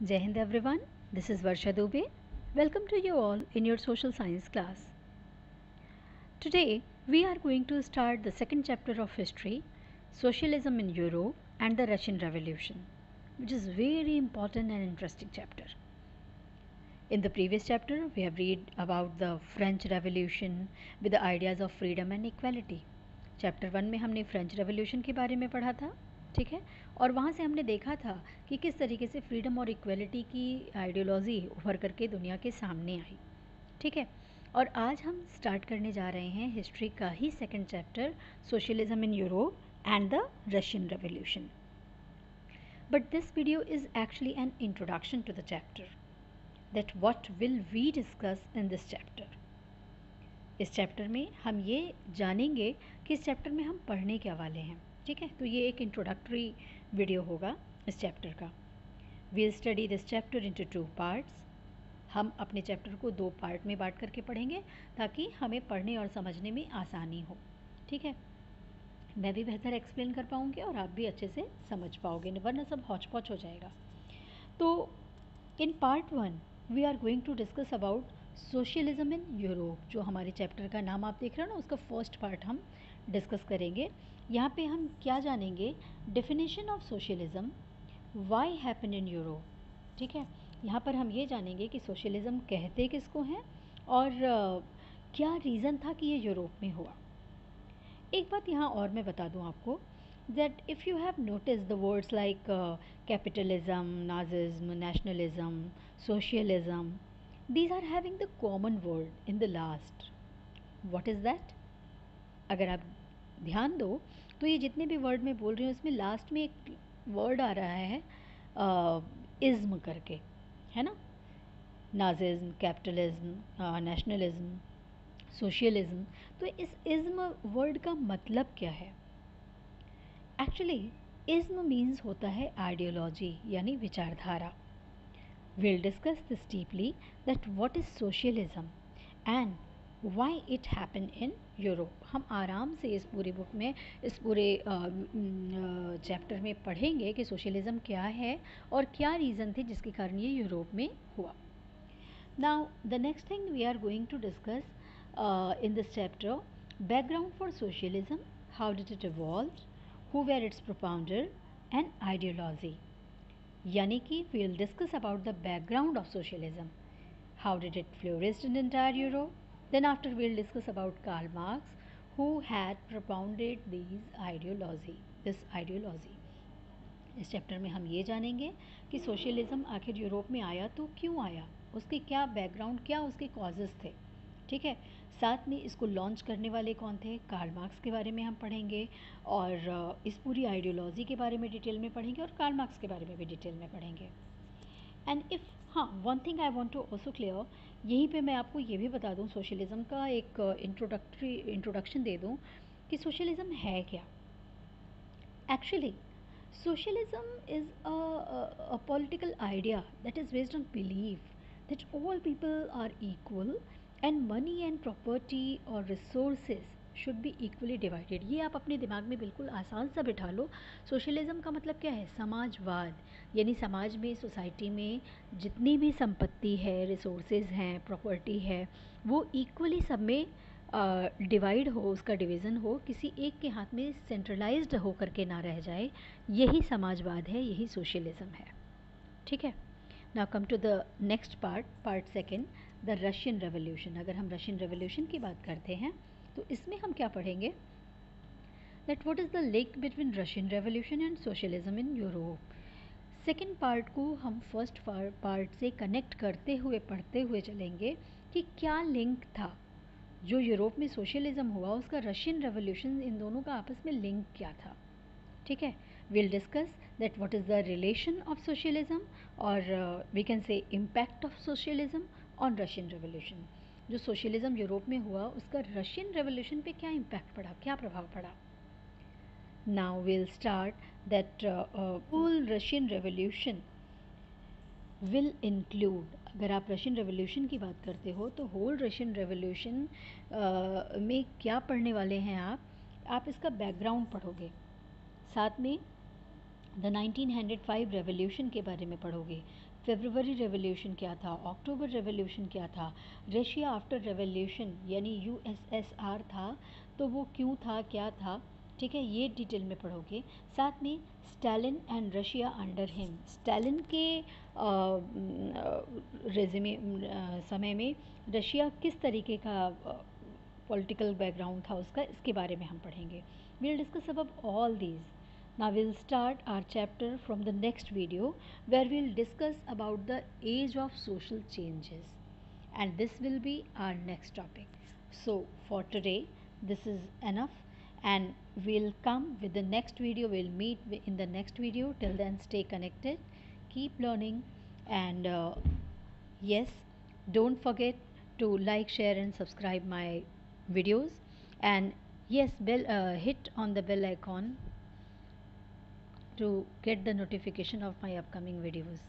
Jai Hind everyone, this is Varsha Dubey. Welcome to you all in your social science class. Today we are going to start the second chapter of history, Socialism in Europe and the Russian Revolution, which is very important and interesting chapter. In the previous chapter we have read about the French Revolution with the ideas of freedom and equality. Chapter 1 में हमने French revolution के बारे में पढ़ा था, ठीक है, और वहाँ से हमने देखा था कि किस तरीके से फ्रीडम और इक्वलिटी की आइडियोलॉजी उभर करके दुनिया के सामने आई, ठीक है। और आज हम स्टार्ट करने जा रहे हैं हिस्ट्री का ही second chapter, socialism in Europe and the Russian revolution. But this video is actually an introduction to the chapter, that what will we discuss in this chapter. इस चैप्टर में हम ये जानेंगे कि इस चैप्टर में हम पढ़ने क्या वाले हैं, ठीक है। तो ये एक इंट्रोडक्टरी वीडियो होगा इस चैप्टर का। We'll study this chapter into 2 parts. हम अपने चैप्टर को 2 पार्ट में बांट करके पढ़ेंगे ताकि हमें पढ़ने और समझने में आसानी हो, ठीक है। मैं भी बेहतर एक्सप्लेन कर पाऊँगी और आप भी अच्छे से समझ पाओगे, वरना सब हौच पौच हो जाएगा। तो in part 1 we are going to discuss about socialism in Europe. जो हमारे चैप्टर का नाम आप देख रहे हो ना, उसका फर्स्ट पार्ट हम डिस्कस करेंगे। यहाँ पे हम क्या जानेंगे, definition of socialism, why happen in Europe, ठीक है। यहाँ पर हम ये जानेंगे कि सोशलिज्म कहते किसको हैं और क्या रीज़न था कि ये यूरोप में हुआ। एक बात यहाँ और मैं बता दूँ आपको, that if you have noticed the words like capitalism, Nazism, nationalism, socialism, these are having the common word in the last. What is that? अगर आप ध्यान दो तो ये जितने भी वर्ड मैं बोल रही हूँ इसमें लास्ट में एक वर्ड आ रहा है इज्म करके, है ना। Nazism, capitalism, nationalism, socialism. तो इस इज्म वर्ड का मतलब क्या है? एक्चुअली इज्म मीन्स होता है आइडियोलॉजी यानी विचारधारा। Will discuss this deeply that what is socialism and why it happen in Europe. हम आराम से इस पूरी बुक में, इस पूरे चैप्टर में पढ़ेंगे कि सोशलिज्म क्या है और क्या रीज़न थे जिसके कारण ये यूरोप में हुआ। Now the next thing we are going to discuss in this chapter, background for socialism, how did it evolve, who were its propounder and ideology. यानी कि we will discuss about the background of socialism, how did it flourish in entire Europe. Then after we will discuss about Karl Marx, who had propounded this ideology. इस chapter में हम ये जानेंगे कि socialism आखिर Europe में आया तो क्यों आया, उसके क्या बैकग्राउंड, क्या उसके कॉजेज़ थे, ठीक है। साथ में इसको लॉन्च करने वाले कौन थे, कार्ल मार्क्स के बारे में हम पढ़ेंगे और इस पूरी आइडियोलॉजी के बारे में डिटेल में पढ़ेंगे और कार्ल मार्क्स के बारे में भी डिटेल में पढ़ेंगे। And if one thing I want to also clear, यहीं पे मैं आपको ये भी बता दूँ, सोशलिज्म का एक इंट्रोडक्शन दे दूँ कि सोशलिज्म है क्या। Actually socialism is a political idea that is based on belief that all people are equal and money and property or resources should be equally divided. ये आप अपने दिमाग में बिल्कुल आसान सा बिठा लो। सोशलिज्म का मतलब क्या है, समाजवाद, यानी समाज में, सोसाइटी में जितनी भी संपत्ति है, रिसोर्सेज हैं, प्रॉपर्टी है, वो इक्वली सब में डिवाइड हो, उसका डिवीज़न हो, किसी एक के हाथ में सेंट्रलाइज्ड हो करके ना रह जाए। यही समाजवाद है, यही सोशलिज्म है, ठीक है। Now come to the next part, part second, the Russian revolution. अगर हम रशियन रेवोल्यूशन की बात करते हैं तो इसमें हम क्या पढ़ेंगे, that what is the link between Russian revolution and socialism in Europe. Second part को हम फर्स्ट पार्ट से कनेक्ट करते हुए पढ़ते हुए चलेंगे कि क्या लिंक था जो यूरोप में सोशलिज्म हुआ, उसका रशियन रेवोल्यूशन, इन दोनों का आपस में लिंक क्या था, ठीक है। we'll discuss that what is the relation of socialism or we can say impact of socialism on Russian revolution. जो सोशलिज्म यूरोप में हुआ उसका रशियन रेवोल्यूशन पे क्या इम्पैक्ट पड़ा, क्या प्रभाव पड़ा। Now will start that whole Russian revolution will include, अगर आप रशियन रेवोल्यूशन की बात करते हो तो होल रशियन रेवोल्यूशन में क्या पढ़ने वाले हैं आप इसका बैकग्राउंड पढ़ोगे, साथ में द 1905 रेवोल्यूशन के बारे में पढ़ोगे, फेब्रुवरी रेवोल्यूशन क्या था, अक्टूबर रेवोल्यूशन क्या था, रशिया आफ्टर रेवोल्यूशन यानी यूएसएसआर था तो वो क्यों था, क्या था, ठीक है, ये डिटेल में पढ़ोगे। साथ में Stalin and Russia under him, Stalin के रेज़्यूमे समय में रशिया किस तरीके का पॉलिटिकल बैकग्राउंड था उसका, इसके बारे में हम पढ़ेंगे। We will discuss about all these. Now we'll start our chapter from the next video where we'll discuss about the age of social changes, and this will be our next topic. So for today this is enough, and we'll come with the next video. We'll meet in the next video. Till then, stay connected, keep learning, and yes, don't forget to like, share and subscribe my videos, and yes, hit on the bell icon to get the notification of my upcoming videos.